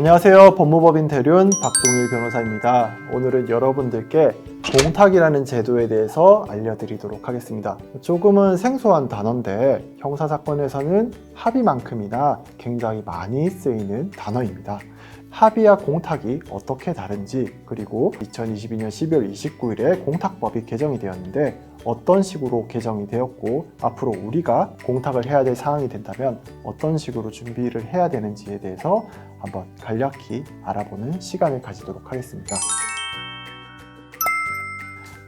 안녕하세요. 법무법인 대륜 박동일 변호사입니다. 오늘은 여러분들께 공탁이라는 제도에 대해서 알려드리도록 하겠습니다. 조금은 생소한 단어인데 형사사건에서는 합의만큼이나 굉장히 많이 쓰이는 단어입니다. 합의와 공탁이 어떻게 다른지, 그리고 2022년 12월 29일에 공탁법이 개정이 되었는데 어떤 식으로 개정이 되었고 앞으로 우리가 공탁을 해야 될 상황이 된다면 어떤 식으로 준비를 해야 되는지에 대해서 한번 간략히 알아보는 시간을 가지도록 하겠습니다.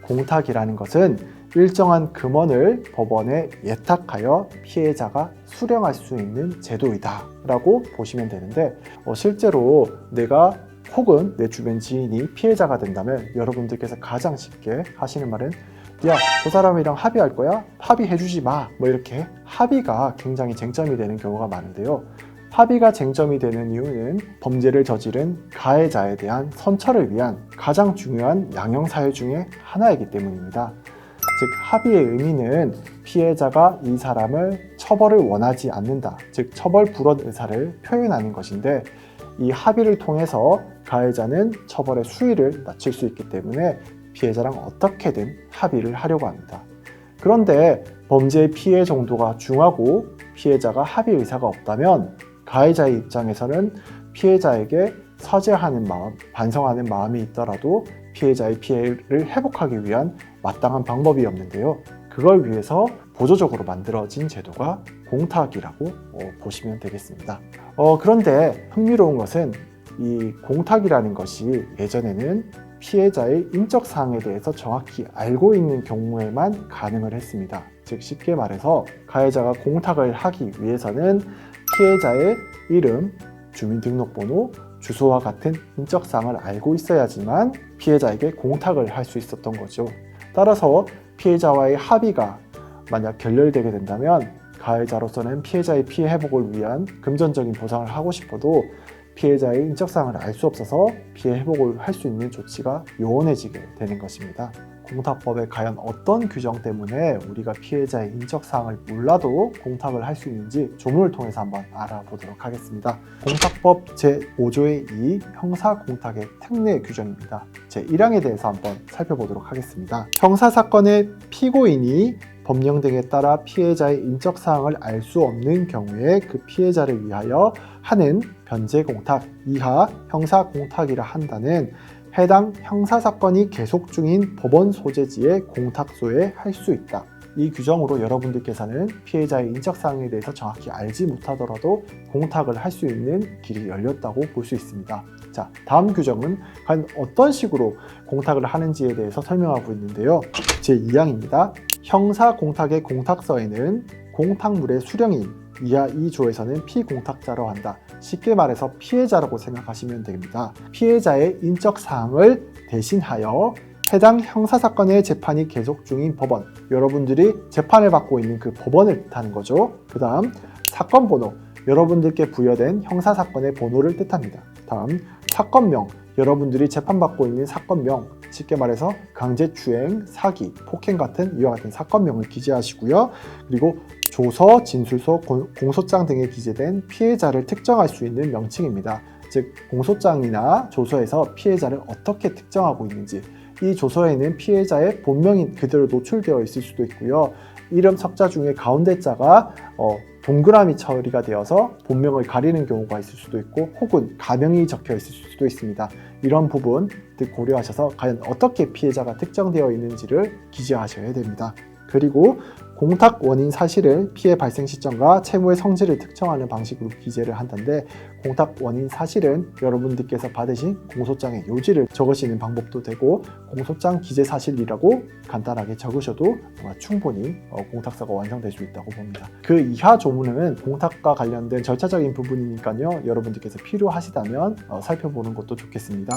공탁이라는 것은 일정한 금원을 법원에 예탁하여 피해자가 수령할 수 있는 제도이다 라고 보시면 되는데, 실제로 내가 혹은 내 주변 지인이 피해자가 된다면 여러분들께서 가장 쉽게 하시는 말은 야, 저 사람이랑 합의할 거야? 합의해주지 마. 뭐 이렇게 합의가 굉장히 쟁점이 되는 경우가 많은데요. 합의가 쟁점이 되는 이유는 범죄를 저지른 가해자에 대한 선처를 위한 가장 중요한 양형사유 중에 하나이기 때문입니다. 즉, 합의의 의미는 피해자가 이 사람을 처벌을 원하지 않는다, 즉 처벌 불원 의사를 표현하는 것인데, 이 합의를 통해서 가해자는 처벌의 수위를 낮출 수 있기 때문에 피해자랑 어떻게든 합의를 하려고 합니다. 그런데 범죄의 피해 정도가 중하고 피해자가 합의 의사가 없다면 가해자의 입장에서는 피해자에게 서제하는 마음, 반성하는 마음이 있더라도 피해자의 피해를 회복하기 위한 마땅한 방법이 없는데요. 그걸 위해서 보조적으로 만들어진 제도가 공탁이라고 보시면 되겠습니다. 그런데 흥미로운 것은 이 공탁이라는 것이 예전에는 피해자의 인적사항에 대해서 정확히 알고 있는 경우에만 가능을 했습니다. 즉, 쉽게 말해서 가해자가 공탁을 하기 위해서는 피해자의 이름, 주민등록번호, 주소와 같은 인적사항을 알고 있어야지만 피해자에게 공탁을 할 수 있었던 거죠. 따라서 피해자와의 합의가 만약 결렬되게 된다면 가해자로서는 피해자의 피해 회복을 위한 금전적인 보상을 하고 싶어도 피해자의 인적사항을 알 수 없어서 피해 회복을 할 수 있는 조치가 요원해지게 되는 것입니다. 공탁법에 과연 어떤 규정 때문에 우리가 피해자의 인적사항을 몰라도 공탁을 할 수 있는지 조문을 통해서 한번 알아보도록 하겠습니다. 공탁법 제5조의 2 형사공탁의 특례 규정입니다. 제1항에 대해서 한번 살펴보도록 하겠습니다. 형사사건의 피고인이 법령 등에 따라 피해자의 인적사항을 알 수 없는 경우에 그 피해자를 위하여 하는 변제공탁 이하 형사공탁이라 한다는 해당 형사사건이 계속 중인 법원 소재지의 공탁소에 할 수 있다. 이 규정으로 여러분들께서는 피해자의 인적사항에 대해서 정확히 알지 못하더라도 공탁을 할 수 있는 길이 열렸다고 볼 수 있습니다. 자, 다음 규정은 과연 어떤 식으로 공탁을 하는지에 대해서 설명하고 있는데요. 제2항입니다. 형사공탁의 공탁서에는 공탁물의 수령인 이하 2조에서는 피공탁자로 한다. 쉽게 말해서 피해자라고 생각하시면 됩니다. 피해자의 인적사항을 대신하여 해당 형사사건의 재판이 계속 중인 법원, 여러분들이 재판을 받고 있는 그 법원을 뜻하는 거죠. 그 다음 사건번호, 여러분들께 부여된 형사사건의 번호를 뜻합니다. 다음 사건명, 여러분들이 재판받고 있는 사건명, 쉽게 말해서 강제추행, 사기, 폭행 같은 이와 같은 사건명을 기재하시고요. 그리고 조서, 진술서, 공소장 등에 기재된 피해자를 특정할 수 있는 명칭입니다. 즉, 공소장이나 조서에서 피해자를 어떻게 특정하고 있는지, 이 조서에는 피해자의 본명이 그대로 노출되어 있을 수도 있고요. 이름 석자 중에 가운데 자가 동그라미 처리가 되어서 본명을 가리는 경우가 있을 수도 있고, 혹은 가명이 적혀 있을 수도 있습니다. 이런 부분 고려하셔서 과연 어떻게 피해자가 특정되어 있는지를 기재하셔야 됩니다. 그리고 공탁 원인 사실을 피해 발생 시점과 채무의 성질을 특정하는 방식으로 기재를 한다는데, 공탁 원인 사실은 여러분들께서 받으신 공소장의 요지를 적으시는 방법도 되고, 공소장 기재 사실이라고 간단하게 적으셔도 충분히 공탁서가 완성될 수 있다고 봅니다. 그 이하 조문은 공탁과 관련된 절차적인 부분이니까요. 여러분들께서 필요하시다면 살펴보는 것도 좋겠습니다.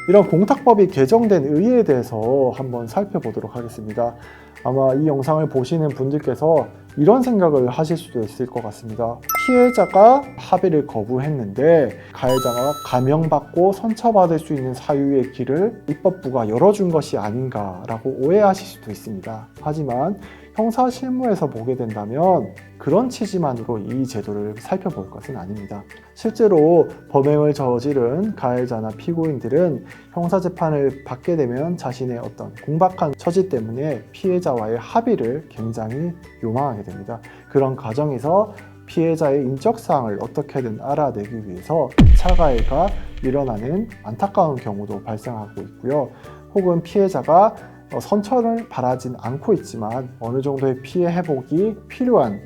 이런 공탁법이 개정된 의의에 대해서 한번 살펴보도록 하겠습니다. 아마 이 영상을 보시는 분들께서 이런 생각을 하실 수도 있을 것 같습니다. 피해자가 합의를 거부했는데 가해자가 감형받고 선처받을 수 있는 사유의 길을 입법부가 열어준 것이 아닌가라고 오해하실 수도 있습니다. 하지만 형사 실무에서 보게 된다면 그런 취지만으로 이 제도를 살펴볼 것은 아닙니다. 실제로 범행을 저지른 가해자나 피고인들은 형사재판을 받게 되면 자신의 어떤 궁박한 처지 때문에 피해자와의 합의를 굉장히 요망하게 됩니다. 그런 과정에서 피해자의 인적사항을 어떻게든 알아내기 위해서 2차 가해가 일어나는 안타까운 경우도 발생하고 있고요. 혹은 피해자가 선처를 바라진 않고 있지만 어느 정도의 피해 회복이 필요한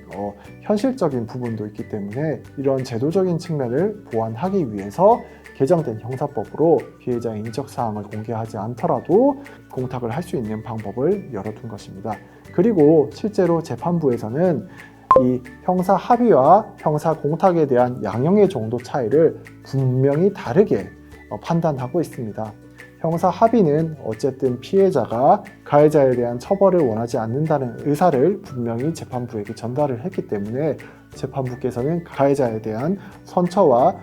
현실적인 부분도 있기 때문에 이런 제도적인 측면을 보완하기 위해서 개정된 형사법으로 피해자의 인적사항을 공개하지 않더라도 공탁을 할 수 있는 방법을 열어둔 것입니다. 그리고 실제로 재판부에서는 이 형사 합의와 형사 공탁에 대한 양형의 정도 차이를 분명히 다르게 판단하고 있습니다. 형사 합의는 어쨌든 피해자가 가해자에 대한 처벌을 원하지 않는다는 의사를 분명히 재판부에게 전달을 했기 때문에 재판부께서는 가해자에 대한 선처와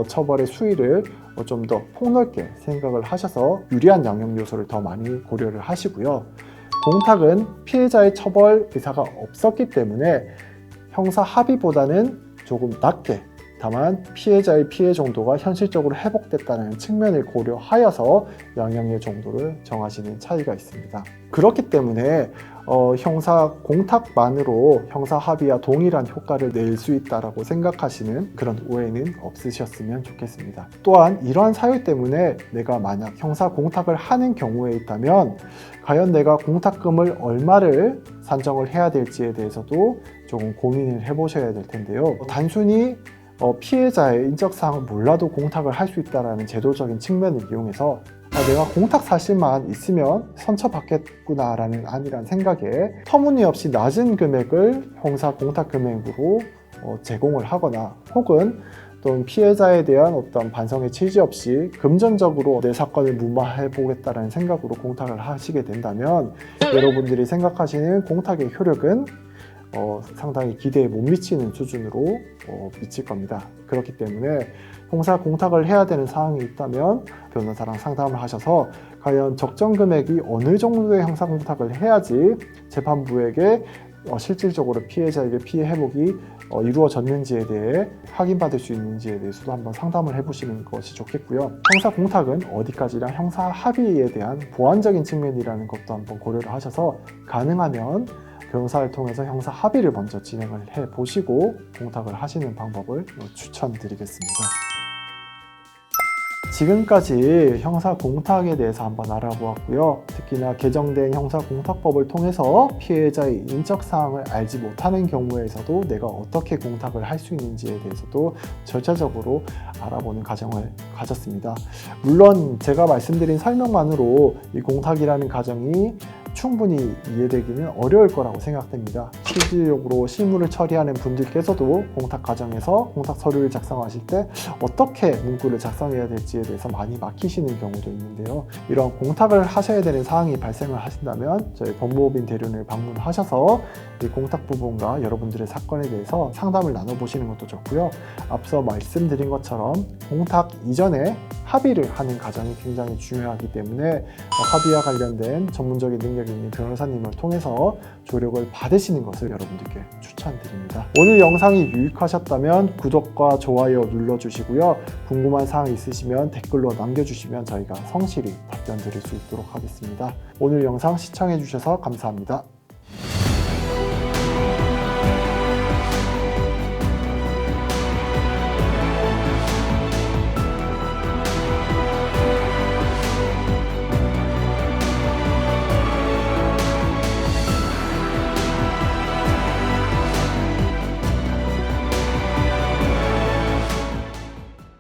처벌의 수위를 좀 더 폭넓게 생각을 하셔서 유리한 양형 요소를 더 많이 고려를 하시고요. 공탁은 피해자의 처벌 의사가 없었기 때문에 형사 합의보다는 조금 낮게, 다만 피해자의 피해 정도가 현실적으로 회복됐다는 측면을 고려하여서 양형의 정도를 정하시는 차이가 있습니다. 그렇기 때문에 형사 공탁만으로 형사 합의와 동일한 효과를 낼 수 있다고 생각하시는 그런 오해는 없으셨으면 좋겠습니다. 또한 이러한 사유 때문에 내가 만약 형사 공탁을 하는 경우에 있다면 과연 내가 공탁금을 얼마를 산정을 해야 될지에 대해서도 조금 고민을 해보셔야 될 텐데요. 단순히 피해자의 인적사항을 몰라도 공탁을 할 수 있다는 제도적인 측면을 이용해서 내가 공탁 사실만 있으면 선처받겠구나 라는 아니란 생각에 터무니없이 낮은 금액을 형사 공탁 금액으로 제공을 하거나 혹은 또 피해자에 대한 어떤 반성의 취지 없이 금전적으로 내 사건을 무마해 보겠다는 생각으로 공탁을 하시게 된다면 여러분들이 생각하시는 공탁의 효력은 상당히 기대에 못 미치는 수준으로 미칠 겁니다. 그렇기 때문에 형사 공탁을 해야 되는 사항이 있다면 변호사랑 상담을 하셔서 과연 적정 금액이 어느 정도의 형사 공탁을 해야지 재판부에게 실질적으로 피해자에게 피해 회복이 이루어졌는지에 대해 확인받을 수 있는지에 대해서도 한번 상담을 해보시는 것이 좋겠고요. 형사 공탁은 어디까지나 형사 합의에 대한 보완적인 측면이라는 것도 한번 고려를 하셔서 가능하면 변호사를 통해서 형사 합의를 먼저 진행을 해 보시고 공탁을 하시는 방법을 추천드리겠습니다. 지금까지 형사 공탁에 대해서 한번 알아보았고요. 특히나 개정된 형사 공탁법을 통해서 피해자의 인적 사항을 알지 못하는 경우에서도 내가 어떻게 공탁을 할 수 있는지에 대해서도 절차적으로 알아보는 과정을 가졌습니다. 물론 제가 말씀드린 설명만으로 이 공탁이라는 과정이 충분히 이해되기는 어려울 거라고 생각됩니다. 실질적으로 실무를 처리하는 분들께서도 공탁 과정에서 공탁 서류를 작성하실 때 어떻게 문구를 작성해야 될지에 대해서 많이 막히시는 경우도 있는데요. 이런 공탁을 하셔야 되는 사항이 발생을 하신다면 저희 법무법인 대리원을 방문하셔서 이 공탁 부분과 여러분들의 사건에 대해서 상담을 나눠보시는 것도 좋고요. 앞서 말씀드린 것처럼 공탁 이전에 합의를 하는 과정이 굉장히 중요하기 때문에 합의와 관련된 전문적인 능력이 있는 변호사님을 통해서 조력을 받으시는 것을 여러분들께 추천드립니다. 오늘 영상이 유익하셨다면 구독과 좋아요 눌러주시고요. 궁금한 사항 있으시면 댓글로 남겨주시면 저희가 성실히 답변 드릴 수 있도록 하겠습니다. 오늘 영상 시청해주셔서 감사합니다.